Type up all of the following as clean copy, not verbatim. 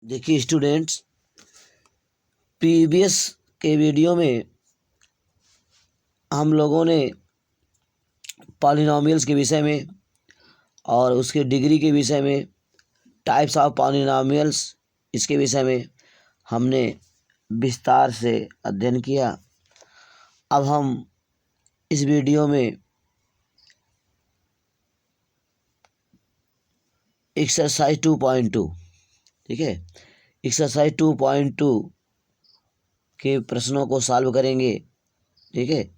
देखिए students, previous के video में हम लोगों ने पॉलिनॉमियल्स के विषय में और उसके डिग्री के विषय में, टाइप्स ऑफ पॉलिनॉमियल्स इसके विषय में हमने विस्तार से अध्ययन किया। अब हम इस वीडियो में एक्सरसाइज 2.2, ठीक है, एक्सरसाइज 2.2 के प्रश्नों को सॉल्व करेंगे। ठीक है,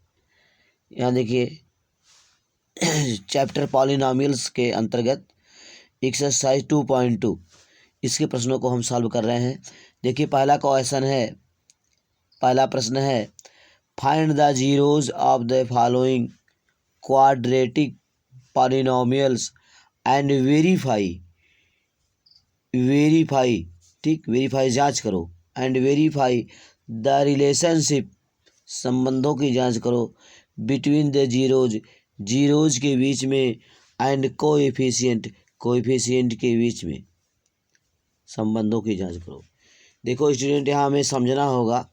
यहाँ देखिए चैप्टर पॉलिनॉमियल्स के अंतर्गत एक्सरसाइज 2.2 इसके प्रश्नों को हम सॉल्व कर रहे हैं। देखिए पहला प्रश्न है find the zeros of the following quadratic polynomials and verify जांच करो, एंड वेरीफाई द रिलेशनशिप संबंधों की जांच करो, बिटवीन द जीरोज के बीच में, एंड कोएफिशिएंट के बीच में संबंधों की जांच करो। देखो स्टूडेंट, यहाँ हमें समझना होगा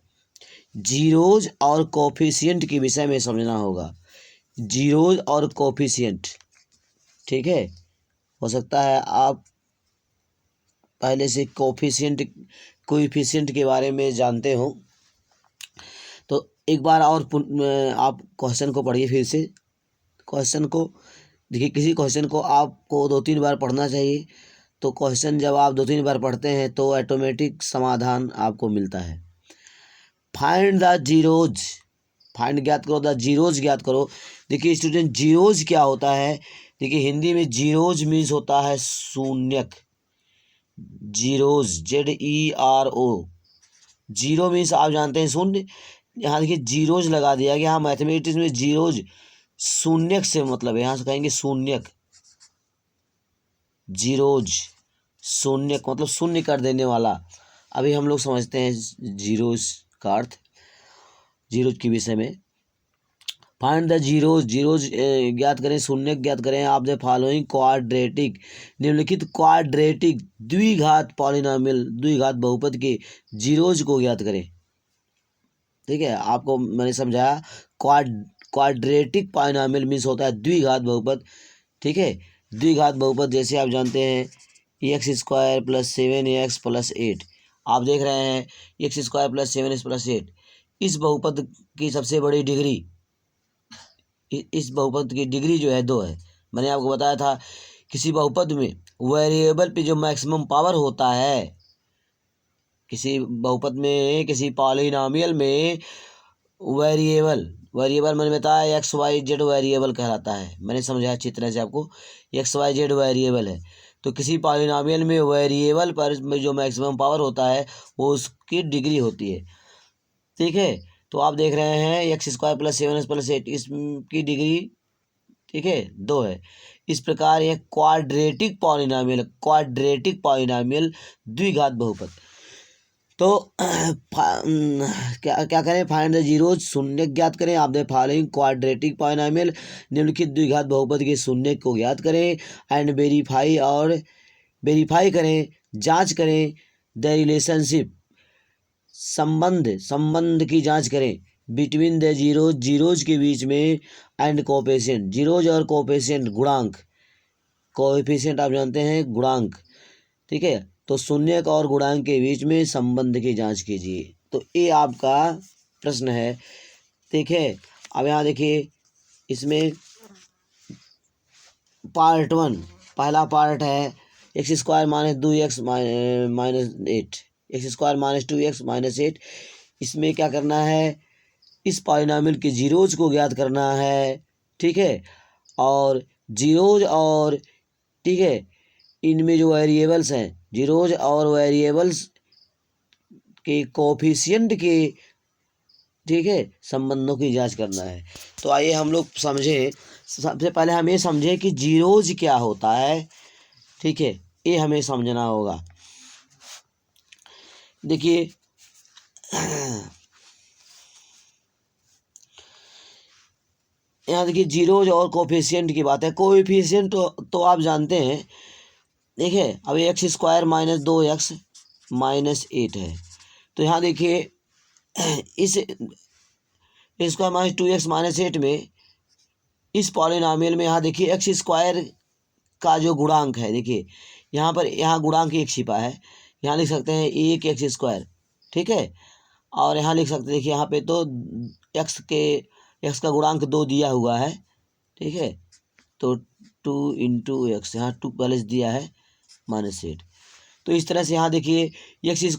जीरोज और कोएफिशिएंट के विषय में समझना होगा। जीरोज और कोएफिशिएंट, ठीक है, हो सकता है आप पहले से कोएफिशिएंट के बारे में जानते हो, तो एक बार और आप क्वेश्चन को पढ़िए फिर से। क्वेश्चन को देखिए, किसी क्वेश्चन को आपको 2-3 बार पढ़ना चाहिए। तो क्वेश्चन जब आप 2-3 बार पढ़ते हैं तो ऑटोमेटिक समाधान आपको मिलता है। फाइंड द जीरोज, फाइंड ज्ञात करो, द जीरोज ज्ञात करो। देखिए स्टूडेंट, जीरोज क्या होता है? देखिए हिंदी में जीरोज मीन्स होता है शून्यक। जीरोज ZERO, जीरो मीन्स आप जानते हैं शून्य। यहाँ देखिए जीरोज लगा दिया गया। यहाँ मैथमेटिक्स में जीरोज शून्यक से मतलब है, यहाँ से कहेंगे शून्यक। जीरोज शून्यक मतलब शून्य कर देने वाला। अभी हम लोग समझते हैं जीरोज का अर्थ, जीरोज के विषय में। फाइंड द जीरोज ज्ञात करें, शून्य ज्ञात करें। आप द फॉलोइंग क्वाड्रेटिक, निम्नलिखित क्वाड्रेटिक द्विघात पॉलिनॉमियल, द्विघात बहुपद के जीरोज को ज्ञात करें। ठीक है, आपको मैंने समझाया क्वाड्रेटिक पॉलिनॉमियल मीन्स होता है द्विघात बहुपद। ठीक है, द्विघात बहुपद जैसे आप जानते हैं x² + 7x + 8। आप देख रहे हैं x² + 7x + 8। इस बहुपद की सबसे बड़ी डिग्री, इस बहुपद की डिग्री जो है 2 है। मैंने आपको बताया था किसी बहुपद में वेरिएबल पे जो मैक्सिमम पावर होता है, किसी बहुपद में, किसी पॉलिनॉमियल में वेरिएबल मैंने बताया XYZ वेरिएबल कहलाता है। मैंने समझाया अच्छी तरह से आपको, XYZ वेरिएबल है। तो किसी पॉलिनॉमियल में वेरिएबल पर जो मैक्सिमम पावर होता है वो उसकी डिग्री होती है। ठीक है, तो आप देख रहे हैं x² + 7x + 8, इसकी डिग्री, ठीक है, 2 है। इस प्रकार यह क्वाड्रेटिक पॉलिनॉमियल द्विघात बहुपद। तो क्या करें? फाइंड द जीरोज, शून्य ज्ञात करें। आप द फॉलोइंग क्वाड्रेटिक पॉलिनॉमियल, निम्नलिखित द्विघात बहुपद के शून्य को ज्ञात करें, एंड वेरीफाई करें, जांच करें, द रिलेशनशिप संबंध की जांच करें, बिटवीन द जीरोज के बीच में, एंड कोएफिशिएंट, जीरोज और कोएफिशिएंट गुणांक, कोएफिशिएंट आप जानते हैं गुणांक। ठीक है, तो शून्य और गुणांक के बीच में संबंध की जांच कीजिए। तो ये आपका प्रश्न है। ठीक है, अब यहाँ देखिए, इसमें पार्ट 1 पहला पार्ट है x² - 2x - 8, x² - 2x - 8। इसमें क्या करना है? इस पॉलिनॉमियल के जीरोज को ज्ञात करना है। ठीक है, और जीरोज और, ठीक है, इनमें जो वेरिएबल्स हैं, जीरोज और वेरिएबल्स के कोएफिशिएंट के, ठीक है, संबंधों की जांच करना है। तो आइए हम लोग समझें। सबसे पहले हम ये समझें कि जीरोज क्या होता है। ठीक है, ये हमें समझना होगा। देखिए यहाँ देखिए जीरोज और कोएफिशिएंट की बात है। कोएफिशिएंट तो आप जानते हैं। देखिए अभी x² - 2x, -8 है। तो यहाँ देखिए इस स्क्वायर माइनस 2x माइनस 8 में इस पॉलिनॉमियल में यहाँ देखिए एक्स स्क्वायर का जो गुणांक है, देखिए यहाँ पर यहाँ गुणांक एक छिपा है, यहाँ लिख सकते हैं 1x², ठीक है। और यहाँ लिख सकते हैं, देखिए यहाँ पे तो एक्स का गुणांक 2 दिया हुआ है, ठीक है। तो 2 इंटू एक्स, यहाँ 2 पहले से दिया है -8। तो इस तरह से यहाँ देखिए x²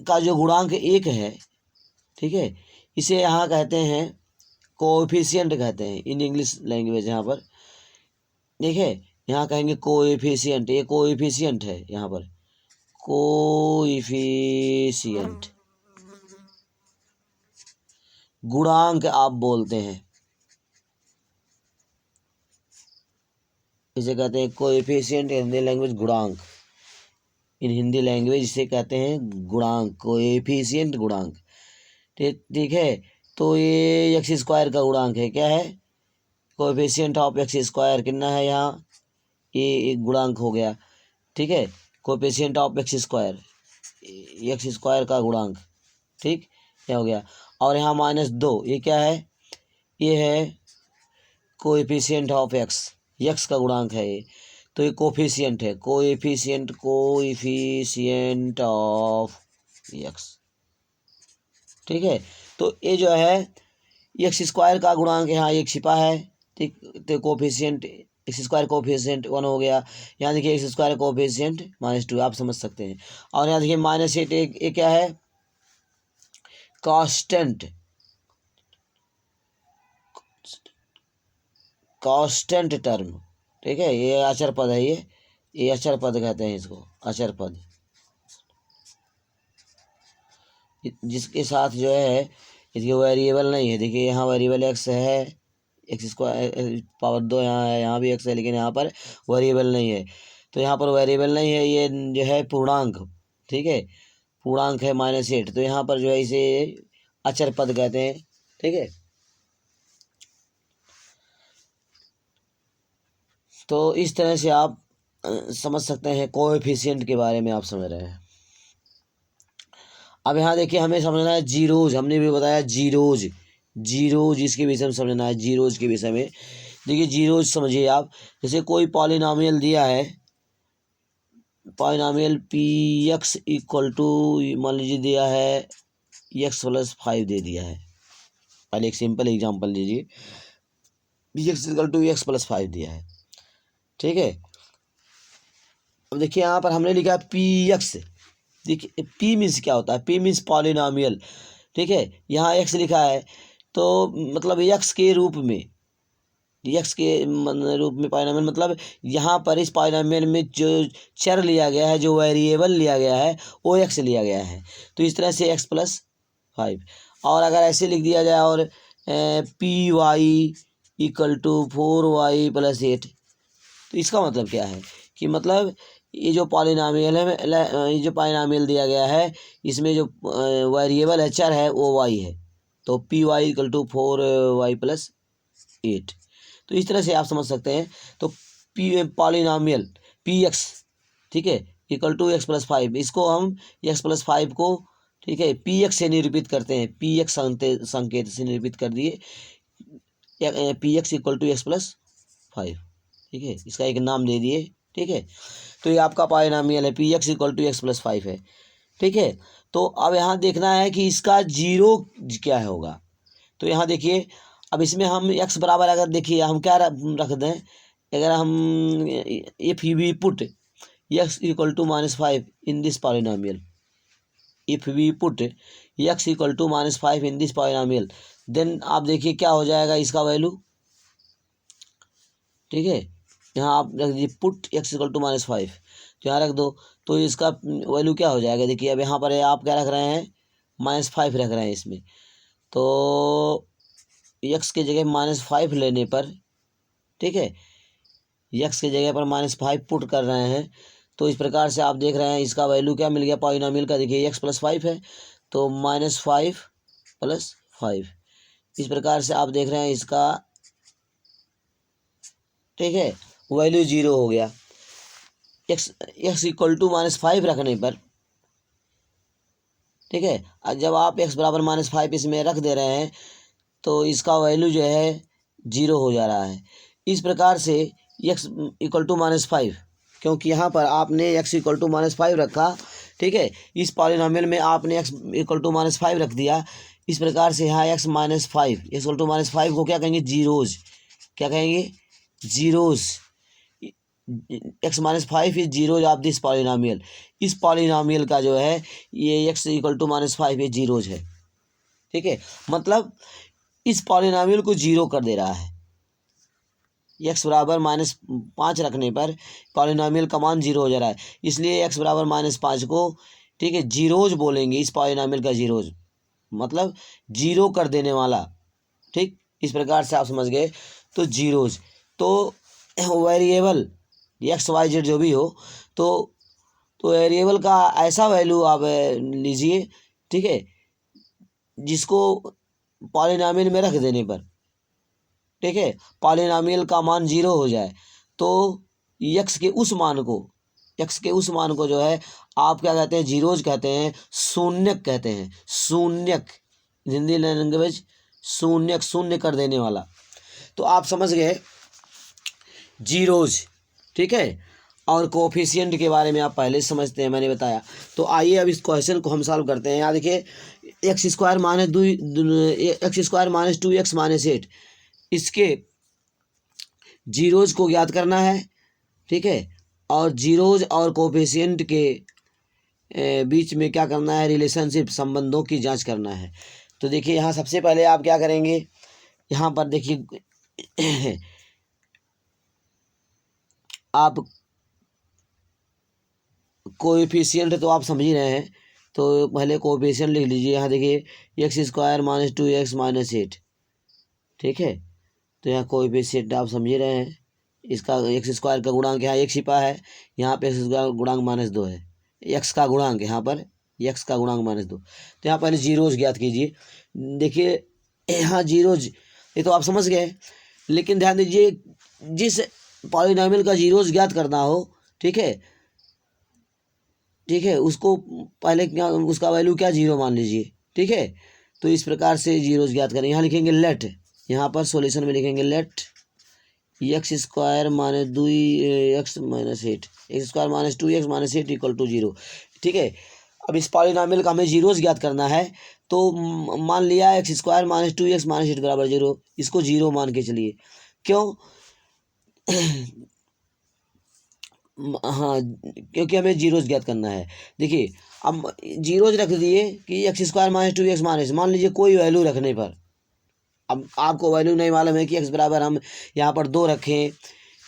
का जो गुणांक 1 है, ठीक है, इसे यहाँ कहते हैं कोएफिशिएंट कहते हैं इन इंग्लिश लैंग्वेज। यहाँ पर देखिए यहाँ कहेंगे कोएफिशिएंट, ये कोएफिशिएंट है, यहाँ पर कोएफिशिएंट गुणांक आप बोलते हैं, इसे कहते हैं कोएफिशिएंट हिंदी लैंग्वेज गुणांक। इन हिंदी लैंग्वेज इसे कहते हैं गुणांक, कोएफिशिएंट गुणांक, ठीक है। तो ये x² का गुणांक है, क्या है, कोएफिशिएंट ऑफ x², कितना है यहाँ, ये एक गुणांक हो गया, ठीक है। कोएफिशिएंट ऑफ x² का गुणांक, ठीक, क्या हो गया। और यहाँ -2, ये क्या है, ये है कोएफिशिएंट ऑफ x का गुणांक है ये। तो ये कोफिशिएंट है, कोएफिशिएंट ऑफ x, ठीक है। तो ये जो है x² का गुणांक यहाँ एक छिपा है, ठीक। तो कोफिशिएंट x² कोफिशिएंट 1 हो गया। यहाँ देखिए x² कोफिशिएंट -2, आप समझ सकते हैं। और यहाँ देखिए -8 एक क्या है, कांस्टेंट टर्म, ठीक है। ये अचर पद है, ये अचर पद कहते हैं इसको, अचर पद, जिसके साथ जो है इसके वेरिएबल नहीं है। देखिए यहाँ वेरिएबल x है, x² 2 यहाँ है, यहाँ भी x है, लेकिन यहाँ पर वेरिएबल नहीं है। तो यहाँ पर वेरिएबल नहीं है, ये जो है पूर्णांक, ठीक है, पूर्णांक है -8। तो यहाँ पर जो है इसे अचर पद कहते हैं, ठीक है। तो इस तरह से आप समझ सकते हैं, कोएफिशिएंट के बारे में आप समझ रहे हैं। अब यहाँ देखिए हमें समझना है जीरोज, हमने भी बताया जीरोज इसके विषय में समझना है, जीरोज के विषय में। देखिए जीरोज समझिए आप, जैसे कोई पॉलिनॉमियल दिया है, पॉलिनॉमियल px इक्वल टू, मान लीजिए दिया है x + 5 दे दिया है। पहले एक सिंपल एग्जांपल लीजिए, px इक्वल टू x + 5 दिया है, ठीक है। अब देखिए यहाँ पर हमने लिखा है px, देखिए p मीन्स क्या होता है, p मीन्स पॉलिनॉमियल, ठीक है। यहाँ x लिखा है, तो मतलब x के रूप में, रूप में पॉलिनॉमियल, मतलब यहाँ पर इस पॉलिनॉमियल में जो चर लिया गया है, जो वेरिएबल लिया गया है, वो x लिया गया है। तो इस तरह से x + 5। और अगर ऐसे लिख दिया जाए, और py इक्वल टू 4y + 8, तो इसका मतलब क्या है, कि मतलब ये जो पॉलिनॉमियल है, ये जो पॉलिनॉमियल दिया गया है, इसमें जो वेरिएबल है, चर है, वो y है। तो py इक्वल टू 4y + 8। तो इस तरह से आप समझ सकते हैं। तो पॉलिनॉमियल px, ठीक है, इक्वल टू x + 5, इसको हम x + 5 को, ठीक है, px से निरूपित करते हैं, px संकेत से निरूपित कर दिए, px इक्वल टू x + 5, ठीक है, इसका एक नाम दे दिए, ठीक है। तो ये आपका पॉलिनॉमियल है, px इक्वल टू x + 5 है, ठीक है। तो अब यहाँ देखना है कि इसका जीरो क्या होगा। तो यहाँ देखिए, अब इसमें हम x बराबर, अगर देखिए हम क्या रख दें, अगर हम if we put x equal to -5 in this polynomial, if we put x equal to -5 in this polynomial, then आप देखिए क्या हो जाएगा इसका वैल्यू, ठीक है। यहाँ आप रख दीजिए पुट x इक्वल टू -5, तो यहाँ रख दो, तो इसका वैल्यू क्या हो जाएगा। देखिए अब यहाँ पर आप क्या रख रहे हैं, -5 रख रहे हैं इसमें, तो x के जगह -5 लेने पर, ठीक है, x की जगह पर -5 पुट कर रहे हैं। तो इस प्रकार से आप देख रहे हैं इसका वैल्यू क्या मिल गया पॉलिनॉमियल का, देखिए x + 5 है, तो -5 + 5, इस प्रकार से आप देख रहे हैं इसका, ठीक है, वैल्यू 0 हो गया। x इक्वल टू -5 रखने पर, ठीक है। जब आप x बराबर -5 इसमें रख दे रहे हैं तो इसका वैल्यू जो है 0 हो जा रहा है। इस प्रकार से x इक्वल टू -5, क्योंकि यहाँ पर आपने x इक्वल टू -5 रखा, ठीक है। इस पॉलिनॉमियल में आपने x इक्वल टू -5 रख दिया। इस प्रकार से यहाँ x -5 इक्वल टू -5 को क्या कहेंगे, जीरोज। क्या कहेंगे, zeros. x-5 is zeros of this polynomial. इस पॉलिनॉमियल का जो है ये x इक्वल टू -5 ये जीरोज है, ठीक है। मतलब इस पॉलिनॉमियल को जीरो कर दे रहा है। x बराबर -5 रखने पर पॉलिनॉमियल का मान जीरो हो जा रहा है, इसलिए x बराबर -5 को, ठीक है, जीरोज बोलेंगे। इस पॉलिनॉमियल का जीरोज मतलब जीरो कर देने वाला, ठीक। इस प्रकार से आप समझ गए। तो जीरोज तो वेरिएबल x y z जो भी हो तो वेरिएबल का ऐसा वैल्यू आप लीजिए, ठीक है, जिसको पॉलिनॉमियल में रख देने पर, ठीक है, पॉलिनॉमियल का मान जीरो हो जाए तो x के उस मान को जो है आप क्या कहते हैं, जीरोज कहते हैं, शून्यक कहते हैं। शून्यक, हिंदी लैंग्वेज शून्यक, शून्य कर देने वाला। तो आप समझ गए जीरोज, ठीक है। और कोफिशिएंट के बारे में आप पहले समझते हैं, मैंने बताया। तो आइए अब इस क्वेश्चन को हम सॉल्व करते हैं। यहाँ देखिए x² -2x-8 इसके जीरोज को ज्ञात करना है, ठीक है। और जीरोज और कोफिशिएंट के बीच में क्या करना है, रिलेशनशिप, संबंधों की जांच करना है। तो देखिए यहाँ सबसे पहले आप क्या करेंगे, यहाँ पर देखिए आप कोएफिशिएंट तो आप समझ ही रहे हैं, तो पहले कोएफिशिएंट लिख लीजिए। यहाँ देखिए x² -2x-8, ठीक है। तो यहाँ कोएफिशिएंट आप समझ रहे हैं, इसका x² का गुणांक यहाँ एक छिपा है, यहाँ पे x का गुणांक -2 है। x का गुणांक यहाँ पर x का गुणांक -2। तो यहाँ पहले जीरोज ज्ञात कीजिए। देखिए यहाँ जीरोज ये तो आप समझ गए, लेकिन ध्यान दीजिए जिस पॉलिनॉमियल का जीरोज ज्ञात करना हो, ठीक है, ठीक है, उसको पहले क्या, उसका वैल्यू क्या, जीरो मान लीजिए, ठीक है। तो इस प्रकार से जीरोज ज्ञात करें। यहाँ लिखेंगे लेट, यहाँ पर सॉल्यूशन में लिखेंगे late x² -2x-8 x² -2x-8 equal to 0, ठीक है। अब इस पॉलिनॉमियल का हमें जीरोज ज्ञात करना है, तो मान लिया x² -2x-8 बराबर 0, इसको जीरो मान के चलिए। क्यों हाँ, क्योंकि हमें जीरोज ज्ञात करना है। देखिए अब जीरोज रख दिए कि x² -2x मान लीजिए कोई वैल्यू रखने पर, अब आपको वैल्यू नहीं मालूम है कि x बराबर हम यहाँ पर 2 रखें,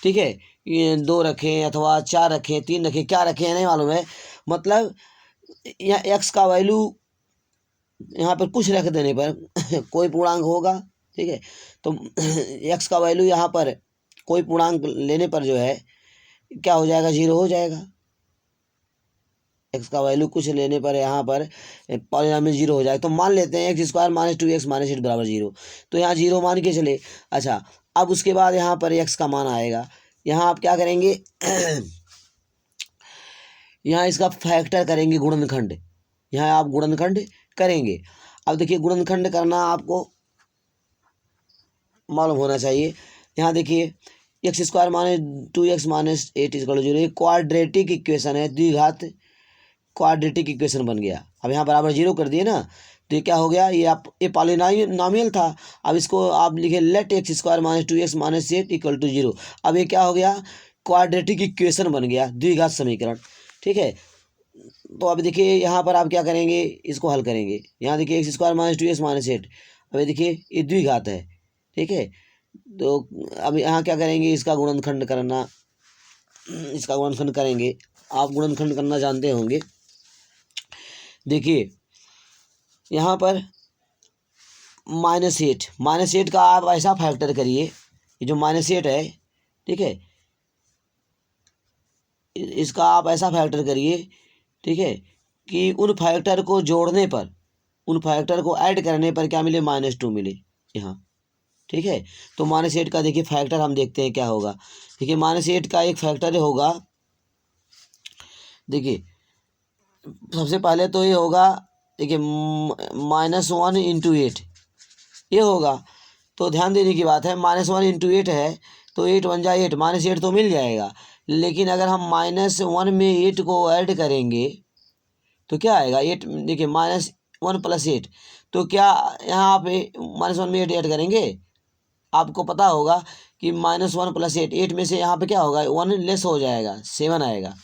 ठीक है, ये 2 रखें अथवा 4 रखें, 3 रखें, क्या रखें नहीं मालूम है। मतलब यहाँ x का वैल्यू यहाँ पर कुछ रख देने पर कोई पूर्णांक होगा, ठीक है। तो x का वैल्यू यहाँ पर कोई पूर्णांक लेने पर जो है क्या हो जाएगा, जीरो हो जाएगा। x का वैल्यू कुछ लेने पर यहाँ पर पॉलिनॉमियल जीरो हो जाएगा। तो मान लेते हैं x² -2x-8 बराबर 0, तो यहाँ जीरो मान के चले। अच्छा, अब उसके बाद यहाँ पर x का मान आएगा। यहाँ आप क्या करेंगे यहाँ इसका फैक्टर करेंगे, गुणनखंड। यहाँ आप गुणनखंड करेंगे। अब देखिए गुणनखंड करना आपको मालूम होना चाहिए। यहाँ देखिए x² -2x-8 इक्वल टू 0 ये क्वाड्रेटिक इक्वेशन है, द्विघात क्वाड्रेटिक इक्वेशन बन गया। अब यहाँ बराबर 0 कर दिए ना, तो ये क्या हो गया, ये पॉलिनॉमियल था। अब इसको आप लिखे late x² -2x-8 equal to 0। अब ये क्या हो गया, क्वाड्रेटिक इक्वेशन बन गया, द्विघात समीकरण, ठीक है। तो अब देखिए यहाँ पर आप क्या करेंगे, इसको हल करेंगे। यहाँ देखिए x² -2x-8, अब ये देखिए ये द्विघात है, ठीक है। तो अब यहाँ क्या करेंगे, इसका गुणनखंड करना, इसका गुणनखंड करेंगे। आप गुणनखंड करना जानते होंगे। देखिए यहाँ पर -8 का आप ऐसा फैक्टर करिए, ये जो -8 है, ठीक है, इसका आप ऐसा फैक्टर करिए, ठीक है, कि उन फैक्टर को जोड़ने पर, उन फैक्टर को ऐड करने पर क्या मिले, -2 मिले यहाँ, ठीक है। तो -8 का देखिए फैक्टर हम देखते हैं क्या होगा। देखिए -8 का एक फैक्टर होगा, देखिए सबसे पहले तो ये होगा देखिए -1 इंटू 8 ये होगा। तो ध्यान देने की बात है, -1 इंटू 8 है तो 8 1 जा 8, -8 तो मिल जाएगा। लेकिन अगर हम -1 में 8 को ऐड करेंगे तो क्या आएगा, 8, देखिए -1 प्लस 8, तो क्या यहाँ आप -1 में 8 ऐड करेंगे, आपको पता होगा कि -1 प्लस 8, 8 में से यहाँ पे क्या होगा, 1 लेस हो जाएगा, 7 आएगा।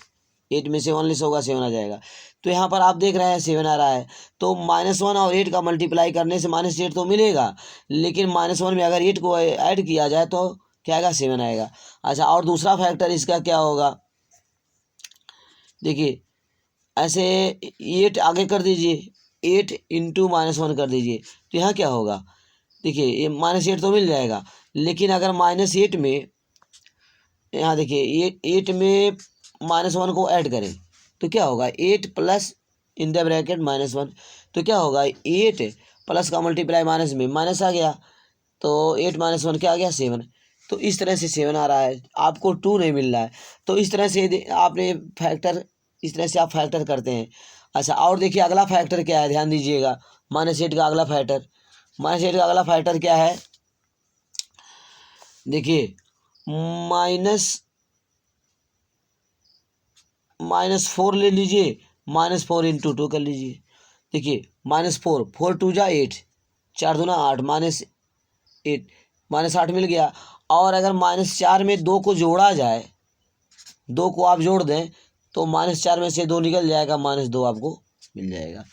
8 में से 1 लेस होगा, 7 आ जाएगा। तो यहाँ पर आप देख रहे हैं 7 आ रहा है। तो -1 और 8 का मल्टीप्लाई करने से -8 तो मिलेगा, लेकिन -1 में अगर 8 को ऐड किया जाए तो क्या आएगा, 7 आएगा। अच्छा, और दूसरा फैक्टर इसका क्या होगा, देखिए ऐसे 8 आगे कर दीजिए, 8 इंटू -1 कर दीजिए, तो यहाँ क्या होगा, देखिए ये -8 तो मिल जाएगा। लेकिन अगर -8 में, यहाँ देखिए ये 8 में -1 को ऐड करें तो क्या होगा, 8 प्लस इन द ब्रैकेट -1, तो क्या होगा, 8 प्लस का मल्टीप्लाई माइनस में माइनस आ गया, तो 8 -1 क्या आ गया, 7। तो इस तरह से 7 आ रहा है, आपको 2 नहीं मिल रहा है। तो इस तरह से आपने फैक्टर, इस तरह से आप फैक्टर करते हैं। अच्छा, और देखिए अगला फैक्टर क्या है, ध्यान दीजिएगा, -8 का अगला फैक्टर, -8 का अगला फैक्टर क्या है, देखिए -4 ले लीजिए, -4 इंटू 2 कर लीजिए। देखिए -4, 4 2 जा 8, 4 दूना 8, -8, -8 मिल गया। और अगर -4 में 2 को जोड़ा जाए, 2 को आप जोड़ दें तो -4 में से 2 निकल जाएगा, -2 आपको मिल जाएगा।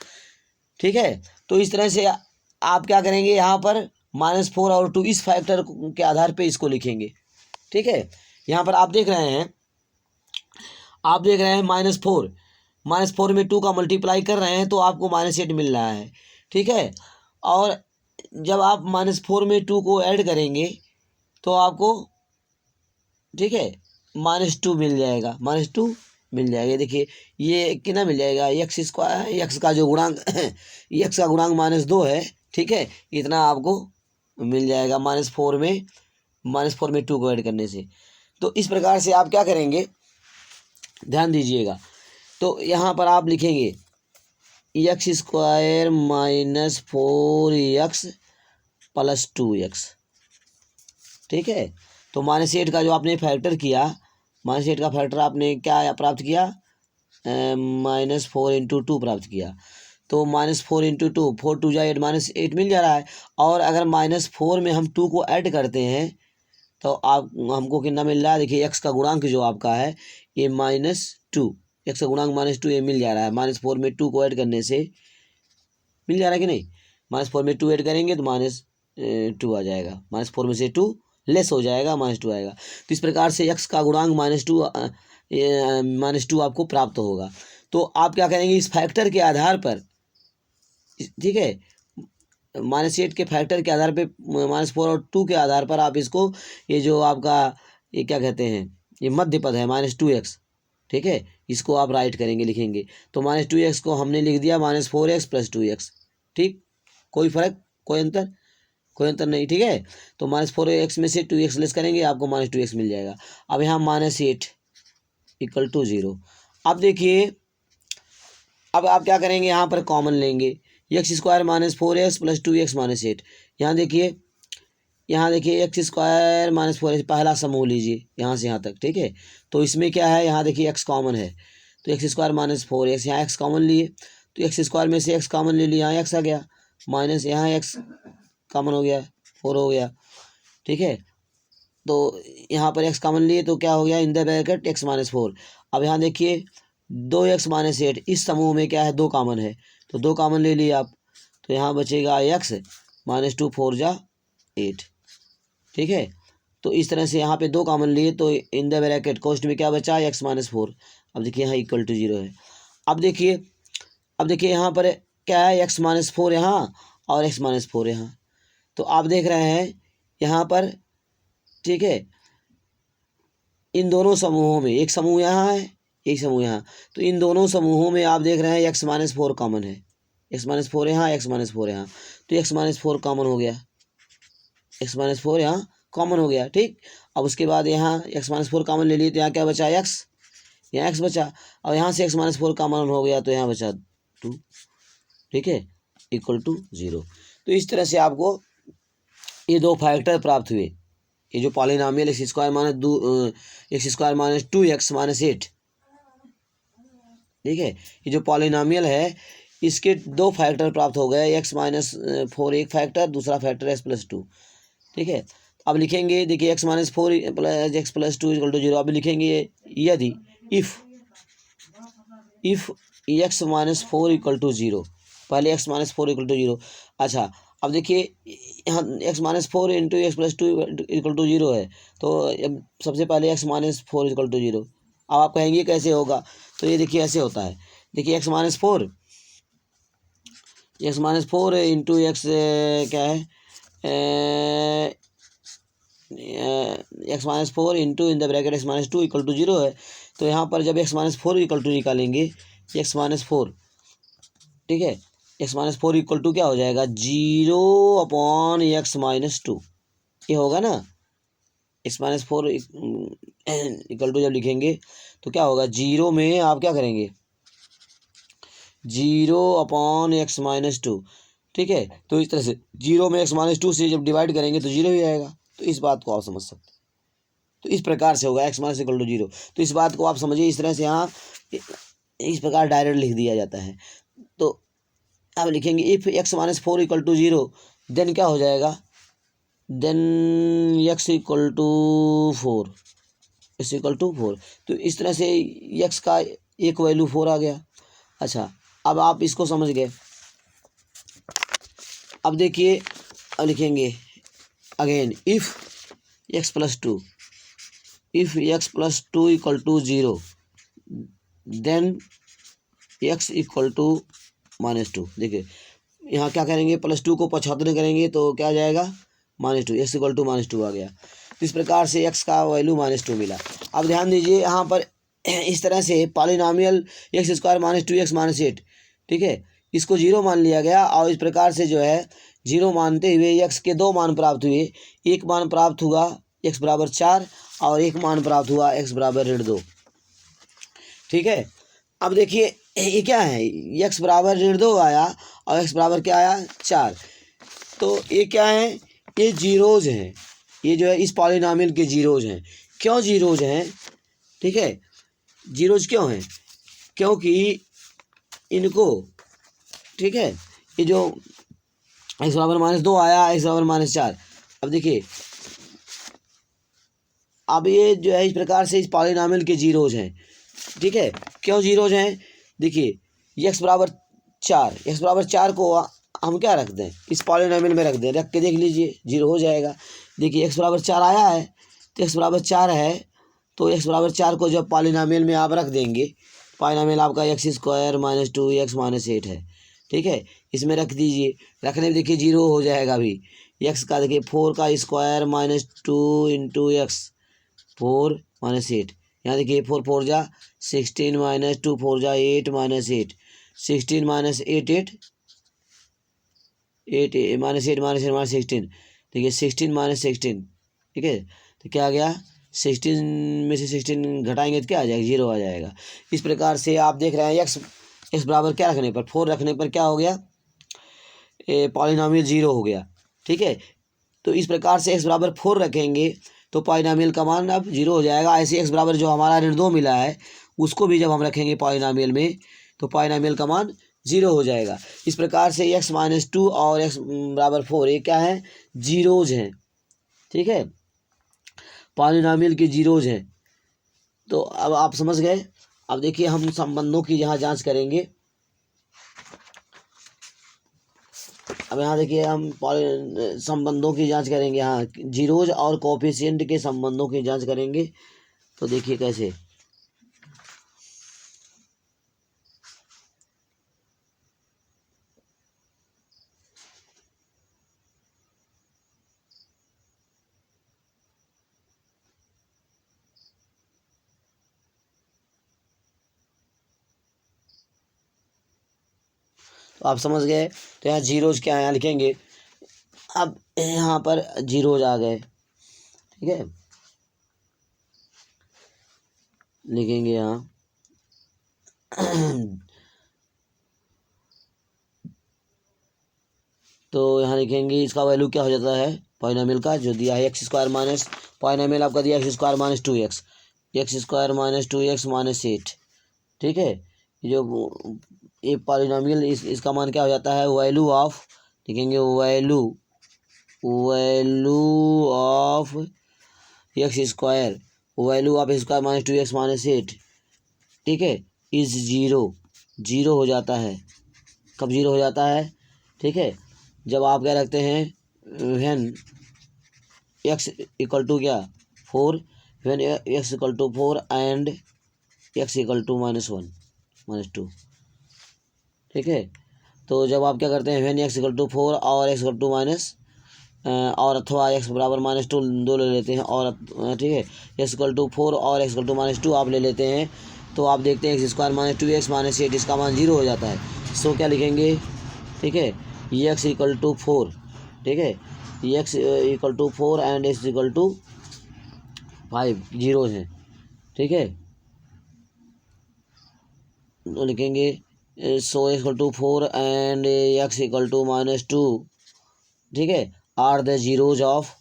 ठीक है, तो इस तरह से आप क्या करेंगे, यहाँ पर -4 और 2 इस फैक्टर के आधार पे इसको लिखेंगे। ठीक है, यहाँ पर आप देख रहे हैं, -4, -4 में 2 का मल्टीप्लाई कर रहे हैं तो आपको -8 मिल रहा है। ठीक है, और जब आप -4 में 2 को ऐड करेंगे तो आपको, ठीक है, -2 मिल जाएगा, -2 मिल जाएगा। देखिए ये कितना मिल जाएगा, x², x का जो गुणांक x का गुणांक -2 है। ठीक है, इतना आपको मिल जाएगा -4 में 2 को ऐड करने से। तो इस प्रकार से आप क्या करेंगे, ध्यान दीजिएगा। तो यहाँ पर आप लिखेंगे x² -4x प्लस 2x। ठीक है, तो -8 का जो आपने फैक्टर किया, -8 का फैक्टर आपने क्या प्राप्त किया, -4 इंटू 2 प्राप्त किया। तो -4 इंटू 2, 4 2 जा 8, -8 मिल जा रहा है। और अगर -4 में हम 2 को ऐड करते हैं तो आप हमको कितना मिल रहा है, देखिए x का गुणांक जो आपका है ये -2, x का गुणांक -2 ये मिल जा रहा है। -4 में 2 को ऐड करने से मिल जा रहा है कि नहीं, -4 में 2 ऐड करेंगे तो -2 आ जाएगा, -4 में से 2 लेस हो जाएगा, -2 आएगा। तो इस प्रकार से x का गुणांक -2 आपको प्राप्त होगा। तो आप क्या करेंगे, इस फैक्टर के आधार पर, ठीक है, -8 के फैक्टर के आधार पे, -4 और 2 के आधार पर आप इसको, ये जो आपका ये क्या कहते हैं, ये मध्य पद है -2x, ठीक है, इसको आप राइट करेंगे, लिखेंगे। तो -2x को हमने लिख दिया -4x प्लस 2x। ठीक, कोई फर्क, कोई अंतर नहीं। ठीक है, तो -4x में से 2x लेस करेंगे, आपको -2x मिल जाएगा। अब यहाँ -8 इक्वल टू 0। अब देखिए, अब आप क्या करेंगे, यहाँ पर कॉमन लेंगे, x² -4x प्लस 2x -8। यहाँ देखिए x² -4x पहला समूह लीजिए, यहाँ से यहाँ तक। ठीक है, तो इसमें क्या है, यहाँ देखिए x कॉमन है, तो x² -4x, यहाँ x कॉमन लिए तो x² में से x कॉमन ले लिया, यहाँ x आ गया, माइनस यहाँ x कॉमन हो गया, 4 हो गया। ठीक है, तो यहाँ पर x कॉमन लिए तो क्या हो गया, इन द ब्रैकेट x -4। अब यहाँ देखिए 2x -8, इस समूह में क्या है, 2 कॉमन है, तो 2 कॉमन ले लिए आप, तो यहाँ बचेगा x -2 4 जा 8। ठीक है, तो इस तरह से यहाँ पे 2 कॉमन लिए तो इन द ब्रैकेट कोष्ट में क्या बचा, x -4। अब देखिए यहाँ इक्वल टू 0 है। अब देखिए यहाँ पर क्या है, x -4 यहाँ और x -4 यहाँ। तो आप देख रहे हैं यहाँ पर, ठीक है, इन दोनों समूहों में, एक समूह यहाँ है, एक समूह यहाँ, तो इन दोनों समूहों में आप देख रहे हैं x -4 कॉमन है, x -4 यहाँ, x -4 यहाँ, तो x -4 कॉमन हो गया, x -4 यहाँ कॉमन हो गया। ठीक, अब उसके बाद यहाँ x -4 कॉमन ले लिए तो यहाँ क्या बचा, x, यहाँ x बचा, और यहाँ से x -4 कॉमन हो गया तो यहाँ बचा 2। ठीक है, इक्वल टू 0। तो इस तरह से आपको ये दो फैक्टर प्राप्त हुए। ये जो polynomial x square minus 2x-8, ठीक है, ये जो पॉलिनॉमियल है इसके दो फैक्टर प्राप्त हो गए, x-4 एक फैक्टर, दूसरा फैक्टर x+2, ठीक है। अब लिखेंगे, देखिए x-4 plus x+2 equal to 0। अब लिखेंगे यदि इफ x-4 इक्वल टू 0, पहले x-4 इक्वल टू 0। अच्छा, अब देखिए यहाँ x-4 into x+2 equal to 0 है, तो अब सबसे पहले x-4 इक्वल टू 0। अब आप कहेंगे कैसे होगा, तो ये देखिए ऐसे होता है। देखिए x-4 इंटू एक्स क्या है, x-4 into in the bracket x-2 equal to 0 है। तो यहाँ पर जब x-4 इक्वल टू निकालेंगे, x-4, ठीक है, x-4 इक्वल टू क्या हो जाएगा, 0/x-2, ये होगा ना। x-4 इक्वल टू जब लिखेंगे तो क्या होगा, 0 में आप क्या करेंगे, 0/x-2, ठीक है। तो इस तरह से 0 में x-2 से जब डिवाइड करेंगे तो 0 ही आएगा। तो इस बात को आप समझ सकते हैं। तो इस प्रकार से होगा x- इक्वल टू 0। तो इस बात को आप समझिए, इस तरह से यहाँ इस प्रकार डायरेक्ट लिख दिया जाता है। तो अब लिखेंगे if x-4 equal to 0, then क्या हो जाएगा, then x equal to 4, x equal to 4। तो इस तरह से x का एक वैल्यू 4 आ गया। अच्छा, अब आप इसको समझ गए। अब देखिए, अब लिखेंगे again if x+2 equal to 0, then x equal to -2। देखिए यहाँ क्या करेंगे, +2 को 75 करेंगे तो क्या आ जाएगा, -2, x इक्वल टू -2 आ गया। इस प्रकार से x का वैल्यू -2 मिला। अब ध्यान दीजिए यहाँ पर इस तरह से पॉलिनॉमियल x² - 2x-8, ठीक है, इसको 0 मान लिया गया। और इस प्रकार से जो है 0 मानते हुए x के दो मान प्राप्त हुए। एक मान प्राप्त हुआ x बराबर 4 और एक मान प्राप्त हुआ x बराबर -2, ठीक है। अब देखिए ये क्या है, x बराबर 2 आया और x बराबर क्या आया, 4। तो ये क्या है, ये जीरोज हैं। ये जो है इस पॉलिनॉमियल के जीरोज हैं। क्यों जीरोज हैं, ठीक है, जीरोज क्यों हैं, क्योंकि इनको, ठीक है, ये जो x बराबर -2 आया, x बराबर -4। अब देखिए, अब ये जो है इस प्रकार से इस पॉलिनॉमियल के जीरोज हैं, ठीक है। क्यों जीरोज हैं, देखिए x बराबर 4 को हम क्या रख दें, इस पॉलिनॉमियल में रख दें, रख के देख लीजिए 0 हो जाएगा। देखिए x बराबर 4 आया है, तो x बराबर 4 है, तो x बराबर 4 को जब पॉलिनॉमियल में आप रख देंगे, पॉलिनॉमियल आपका x² - 2x-8 है, ठीक है। इसमें रख दीजिए, रखने में देखिए 0 हो जाएगा। अभी x का देखिए 4 का स्क्वायर -2 इंटू x, 4 - 8, यहाँ देखिए 4 4 जा 16 - 2 4 जा 8 - 8, 16 - 8 8 8 -8 -16, देखिए 16 - 16, ठीक है। तो क्या आ गया, 16 में से 16 घटाएंगे तो क्या आ जाएगा, 0 आ जाएगा। इस प्रकार से आप देख रहे हैं एक्स बराबर क्या रखने पर, 4 रखने पर क्या हो गया, पॉलिनॉमियल 0 हो गया, ठीक है। तो इस प्रकार से x बराबर 4 रखेंगे तो पॉलिनॉमियल का मान अब 0 हो जाएगा। ऐसे x बराबर जो हमारा ऋण 2 मिला है उसको भी जब हम रखेंगे पॉलिनॉमियल में तो पॉलिनॉमियल का मान 0 हो जाएगा। इस प्रकार से x-2 और x बराबर 4 ये क्या है, जीरोज हैं, ठीक है, पॉलिनॉमियल के जीरोज हैं। तो अब आप समझ गए। अब देखिए हम संबंधों की यहाँ जांच करेंगे। अब यहाँ देखिए हम संबंधों की जांच करेंगे, हाँ, जीरोज और कोफिशिएंट के संबंधों की जांच करेंगे। तो देखिए कैसे, तो आप समझ गए। तो यहाँ जीरोज क्या है, यहाँ लिखेंगे। अब यहाँ पर जीरोज आ गए, ठीक है, लिखेंगे यहाँ तो यहाँ लिखेंगे इसका वैल्यू क्या हो जाता है पॉलिनोमियल का जो दिया है एक्स स्क्वायर माइनस पॉलिनोमियल आपका दिया x square minus 2x x square minus 2x minus 8। ठीक है, ये पॉलिनोमियल इसका मान क्या हो जाता है वैल्यू ऑफ लिखेंगे value of x square value of x square minus 2x minus 8। ठीक है, इज जीरो हो जाता है। कब जीरो हो जाता है? ठीक है, जब आप क्या रखते हैं व्हेन एक्स इक्वल टू क्या 4 when x equal to 4 and x equal to -1 -2। ठीक है, तो जब आप क्या करते हैं व्हेन एक्स इक्वल टू 4 और एक्स इक्वल टू माइनस और अथवा एक्स बराबर -2 दो ले लेते हैं और ठीक है एक्स इक्वल टू 4 और एक्स इक्वल टू -2 आप ले लेते हैं तो आप देखते हैं x square minus 2x minus 8 इसका मान 0 हो जाता है। सो क्या लिखेंगे? ठीक है, एक्स इक्वल टू 4। ठीक है, X equal to 4 and x equal to 5 zeros हैं। ठीक है, तो लिखेंगे so X equal to 4 and x equal to -2। ठीक है, आर द जीरोज ऑफ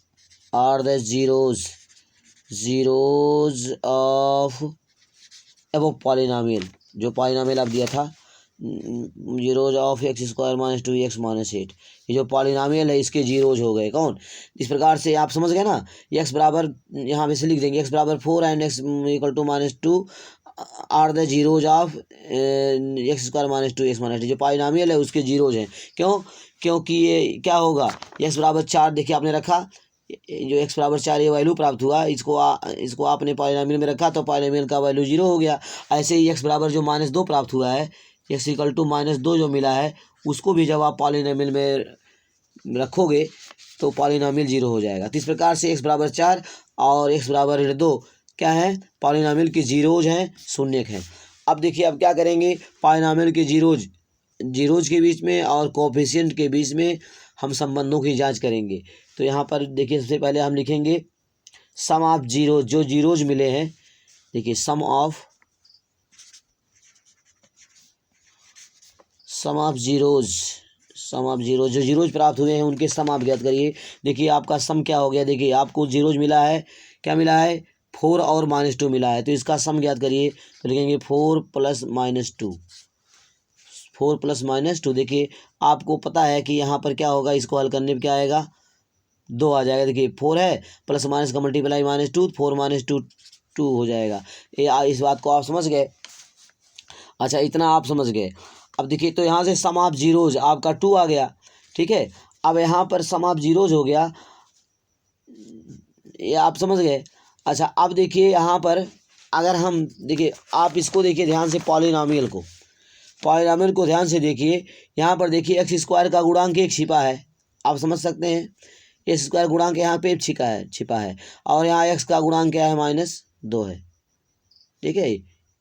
अब पॉलिनोमियल जो पॉलिनोमियल आप दिया था zeros of x square minus 2x minus 8। ये जो पॉलिनोमियल है इसके जीरोज हो गए कौन? इस प्रकार से आप समझ गए ना। एक्स बराबर यहाँ पे से लिख देंगे एक्स बराबर 4 and x equal to -2 are the zeros of x square minus 2x minus 8। जो पॉलिनोमियल है उसके जीरोज हैं। क्यों? क्योंकि ये क्या होगा एक्स बराबर 4 देखिए आपने रखा जो एक्स बराबर 4 ये वैल्यू प्राप्त हुआ इसको आपने पॉलिनोमियल में रखा तो पॉलिनोमियल का वैल्यू 0 हो गया। ऐसे ही एक्स बराबर जो -2 प्राप्त हुआ है एक्स इक्वल टू -2 जो मिला है उसको भी जब आप पॉलिनोमियल में रखोगे तो पॉलिनोमियल 0 हो जाएगा। तो इस प्रकार से एक्स बराबर 4 और एक्स बराबर 2 क्या है पॉलिनोमियल के जीरोज हैं शून्यक हैं। अब देखिए अब क्या करेंगे पॉलिनोमियल के जीरोज के बीच में और कोएफिशिएंट के बीच में हम संबंधों की जांच करेंगे। तो यहाँ पर देखिए सबसे पहले हम लिखेंगे सम ऑफ जीरो जो जीरोज मिले हैं। देखिए सम ऑफ जीरोज जो जीरोज प्राप्त हुए हैं उनके सम आप ज्ञात करिए। देखिए आपका सम क्या हो गया? देखिए आपको जीरोज मिला है, क्या मिला है 4 और -2 मिला है तो इसका सम ज्ञात करिए। तो लिखेंगे 4 + -2 4 + -2। देखिए आपको पता है कि यहाँ पर क्या होगा इसको हल करने पर क्या आएगा 2 आ जाएगा। देखिए 4 है प्लस माइनस का मल्टीप्लाई -2 4 -2 2 हो जाएगा। इस बात को आप समझ गए? अच्छा इतना आप समझ गए। अब देखिए तो यहाँ से सम ऑफ जीरोज आपका 2 आ गया। ठीक है, अब यहाँ पर सम ऑफ जीरोज हो गया, ये आप समझ गए। अच्छा अब देखिए यहाँ पर अगर हम देखिए आप इसको देखिए ध्यान से पॉलिनोमियल को ध्यान से देखिए। यहाँ पर देखिए एक्स स्क्वायर का गुणांक 1 छिपा है, आप समझ सकते हैं। एक्स स्क्वायर गुणांक यहाँ पे छिपा है और यहाँ एक्स का गुणांक क्या है -2 है। ठीक है,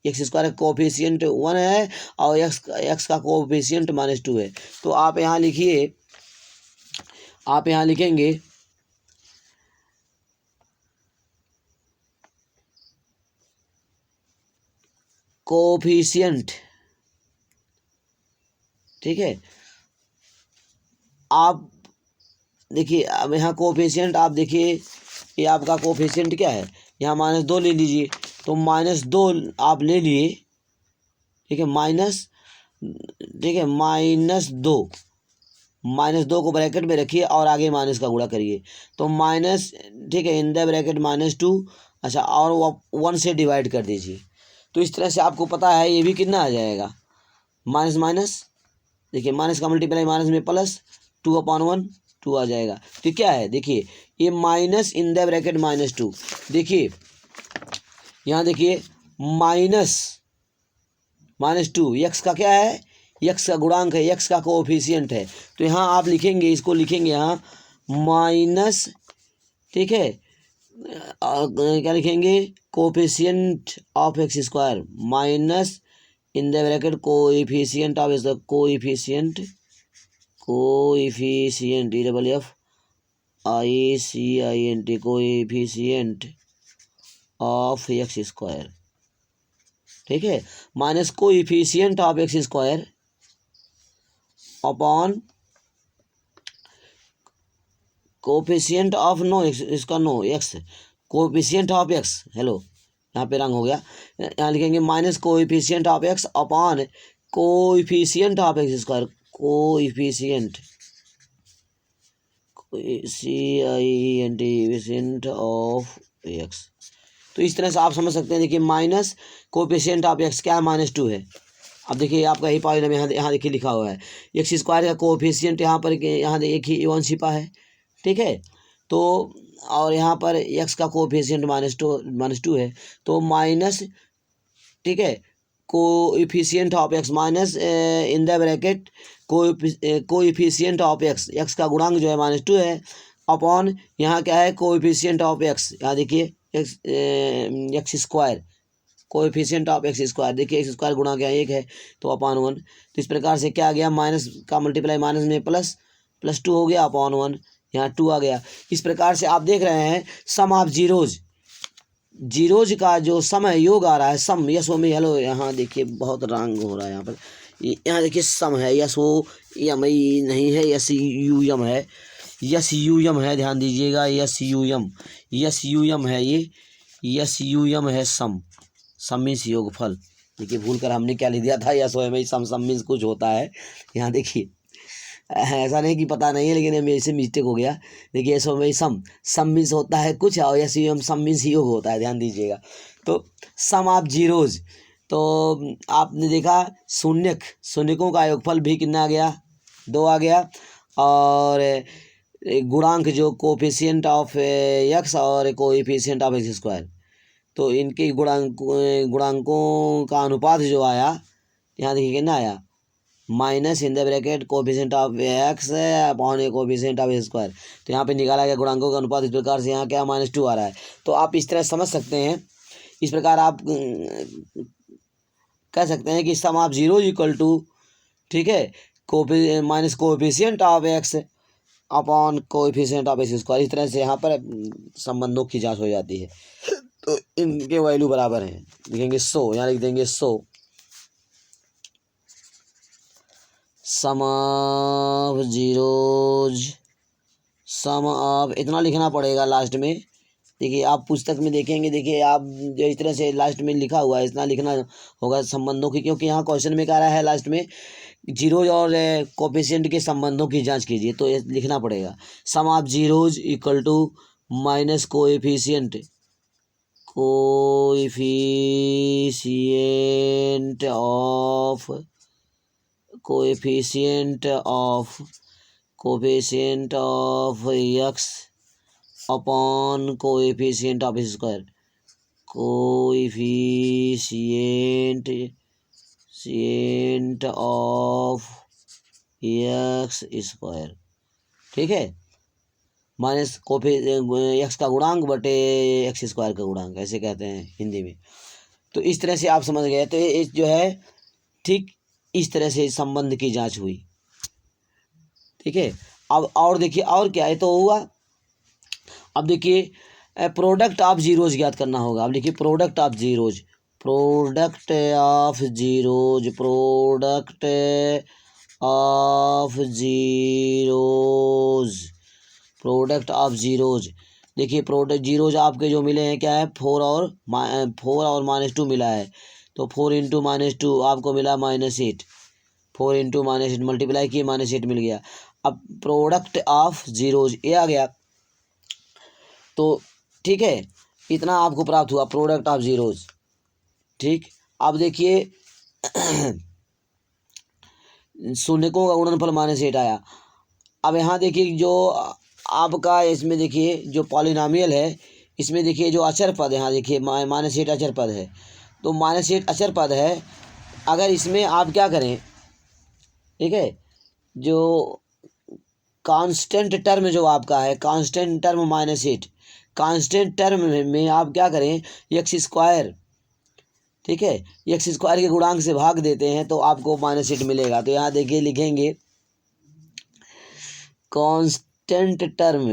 एक्स स्क्वायर का कोएफिशिएंट 1 है और एक्स का कोएफिशिएंट -2 है। तो आप यहाँ लिखिए आप यहाँ लिखेंगे कोएफिशिएंट। ठीक है, आप देखिए अब यहाँ कोएफिशिएंट आप देखिए ये आपका कोएफिशिएंट क्या है यहाँ -2 ले लीजिए। तो -2 आप ले लिए। ठीक है ठीक है -2 को ब्रैकेट में रखिए और आगे माइनस का गुणा करिए तो माइनस। ठीक है इन द ब्रैकेट -2। अच्छा और वो 1 से डिवाइड कर दीजिए। तो इस तरह से आपको पता है ये भी कितना आ जाएगा माइनस माइनस। देखिए माइनस का मल्टीप्लाई माइनस में प्लस 2/1 2 आ जाएगा। तो क्या है देखिए ये माइनस इन द ब्रैकेट -2। देखिए यहाँ देखिए -2 एक्स का क्या है एक्स का गुणांक है एक्स का कोएफिशिएंट है। तो यहाँ आप लिखेंगे इसको लिखेंगे यहाँ माइनस। ठीक है क्या लिखेंगे coefficient of x square minus in the bracket coefficient of इसका coefficient EFFICINT coefficient of x square. ठीक है minus coefficient of x square upon coefficient of no X, इसका no X, coefficient of X, hello यहाँ पे रंग हो गया, यहाँ लिखेंगे minus coefficient of X upon coefficient of x square, coefficient coefficient of X. तो इस तरह से आप समझ सकते हैं। देखिए माइनस कोएफिशिएंट ऑफ एक्स क्या है, -2 है। अब देखिए आपका यही पॉइंट में यहाँ देखिए लिखा हुआ है एक्स स्क्वायर का कोएफिशिएंट यहाँ पर यहाँ एक ही वन छिपा है, ठीक है। तो और यहाँ पर एक्स का कोएफिशिएंट -2 है, तो माइनस, ठीक है, coefficient of x minus in the bracket coefficient of x, x का गुणांक जो है -2 है, अपॉन यहाँ क्या है कोएफिशिएंट ऑफ एक्स, यहाँ देखिए x square, coefficient of x square, देखिए एक्स स्क्वायर गुणा क्या 1 है, तो अपॉन 1। तो इस प्रकार से क्या आ गया, माइनस का मल्टीप्लाई माइनस में +2 हो गया अपॉन 1, यहाँ 2 आ गया। इस प्रकार से आप देख रहे हैं सम ऑफ जीरोज, जीरोज का जो सम है, योग आ रहा है सम, यस ओ में, हेलो यहाँ देखिए बहुत रंग हो रहा है यहाँ पर, यहाँ देखिए सम है, यस ओ यम नहीं है, यस यू यम है, यस यू यम है, ध्यान दीजिएगा, यस यू यम है, ये यस यू यम है सम, सम मीन्स योगफल। देखिए भूल कर हमने क्या लिख दिया था, यस ओ में सम मीन्स कुछ होता है, यहाँ देखिए ऐसा नहीं कि पता नहीं है, लेकिन मेरे से मिस्टेक हो गया। देखिए एस में सम मीन्स होता है कुछ, और एस यू एम सम मीन्स योग होता है, ध्यान दीजिएगा। तो सम ऑफ जीरोज, तो आपने देखा शून्यकों का योगफल भी कितना आ गया, 2 आ गया, और गुणांक जो कोएफिशिएंट ऑफ एक्स और कोएफिशिएंट ऑफ एक्स स्क्वायर, तो इनके गुणांकों का अनुपात जो आया, यहाँ देखिए कितना आया, minus in the bracket coefficient of X upon coefficient of x square. तो यहाँ पे निकाला गया गुणांकों का अनुपात, इस प्रकार से यहाँ क्या -2 आ रहा है। तो आप इस तरह समझ सकते हैं, इस प्रकार आप कह सकते हैं कि सम ऑफ जीरो इक्वल टू, ठीक है, minus coefficient of X upon coefficient of x square. इस तरह से यहाँ पर संबंधों की जाँच हो जाती है। तो इनके वैल्यू बराबर हैं, लिखेंगे 100, यहाँ लिख देंगे 100, सम ऑफ जीरोज, सम ऑफ, इतना लिखना पड़ेगा लास्ट में। देखिए आप पुस्तक में देखेंगे, देखिए आप जो इस तरह से लास्ट में लिखा हुआ है, इतना लिखना होगा संबंधों की, क्योंकि यहाँ क्वेश्चन में क्या रहा है लास्ट में, जीरोज और कोएफिशिएंट के संबंधों की जांच कीजिए, तो ये लिखना पड़ेगा। Sum of zeros equal to minus coefficient of coefficient of X upon coefficient of square, coefficient of x square, ठीक है, माइनस एक्स का गुणांक बटे एक्स स्क्वायर का गुणांक, ऐसे कहते हैं हिंदी में। तो इस तरह से आप समझ गए। तो ये जो है ठीक इस तरह से संबंध की जांच हुई, ठीक है। अब और देखिए और क्या है, तो हुआ, अब देखिए प्रोडक्ट ऑफ जीरोज ज्ञात करना होगा। अब देखिए product of zeros, product of zeros, product of zeros, product of zeros. देखिए प्रोडक्ट जीरोज आपके जो मिले हैं क्या है, 4 और -2 मिला है, तो 4 इंटू -2 आपको मिला -8, 4 इंटू -8 मल्टीप्लाई किए -8 मिल गया। अब प्रोडक्ट ऑफ जीरोज ये आ गया, तो ठीक है, इतना आपको प्राप्त हुआ प्रोडक्ट ऑफ जीरोज, ठीक। अब देखिए शून्यकों का गुणनफल -8 आया। अब यहाँ देखिए जो आपका इसमें देखिए जो पॉलिनॉमियल है, इसमें देखिए जो अचर पद है, यहाँ देखिए -8 अचर पद है, तो -8 अचर पद है। अगर इसमें आप क्या करें, ठीक है, जो कांस्टेंट टर्म जो आपका है, कांस्टेंट टर्म -8, कांस्टेंट टर्म में आप क्या करें, एक्स स्क्वायर, ठीक है, एक्स स्क्वायर के गुणांक से भाग देते हैं तो आपको -8 मिलेगा। तो यहाँ देखिए लिखेंगे कांस्टेंट टर्म,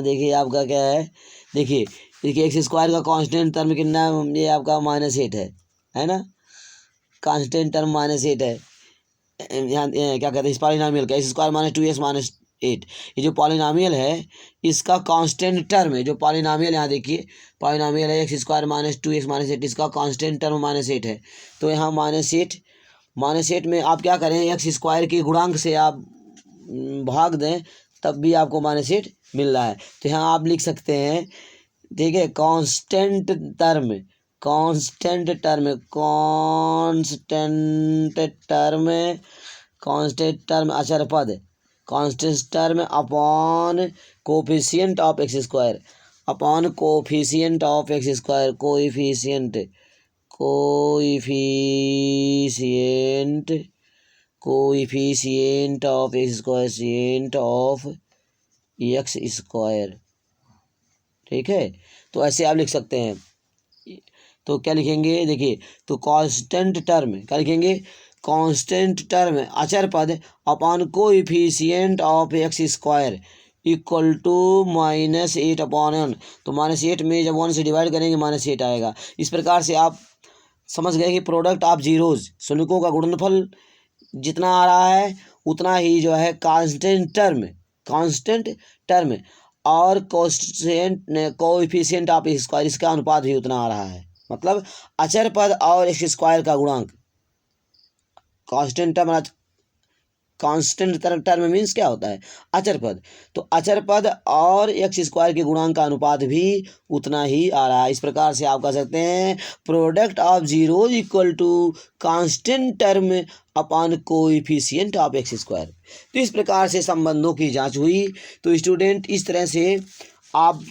देखिए आपका क्या है, देखिए एक्स स्क्वायर का कांस्टेंट टर्म कितना, ये आपका -8 है ना, कांस्टेंट टर्म -8 है, यहाँ क्या कहते हैं इस पॉलिनॉमियल का, x square minus 2x minus 8, ये जो पॉलिनॉमियल है इसका कांस्टेंट टर्म है। जो पॉलिनॉमियल यहाँ देखिए पॉलिनॉमियल है x square minus 2x minus 8, इसका कांस्टेंट टर्म -8 है। तो यहाँ -8 में आप क्या करें, एक्स स्क्वायर के गुणांक से आप भाग दें तब भी आपको -8 मिल रहा है। तो यहाँ आप लिख सकते हैं, ठीक है, कांस्टेंट टर्म अचर पद, constant term upon coefficient of x square, coefficient of x square, coefficient of x square, ठीक है। तो ऐसे आप लिख सकते हैं। तो क्या लिखेंगे, देखिए, तो कांस्टेंट टर्म क्या लिखेंगे, कांस्टेंट टर्म अचर पद upon coefficient of x square equal to -8 upon 1। तो -8 में जब 1 से डिवाइड करेंगे -8 आएगा। इस प्रकार से आप समझ गए कि प्रोडक्ट ऑफ जीरोज, शून्यकों का गुणनफल जितना आ रहा है उतना ही जो है कांस्टेंट टर्म और कोएफिशिएंट ऑफ एक्स स्क्वायर, इसका अनुपात भी उतना आ रहा है। मतलब अचर पद और एक्स स्क्वायर का गुणांक, कांस्टेंट टर्म मीन्स क्या होता है, अचर पद। तो अचर पद और एक्स स्क्वायर के गुणांक का अनुपात भी उतना ही आ रहा है। इस प्रकार से आप कह सकते हैं product of zeros equal to constant term upon coefficient of x square. तो इस प्रकार से संबंधों की जांच हुई। तो स्टूडेंट, इस तरह से आप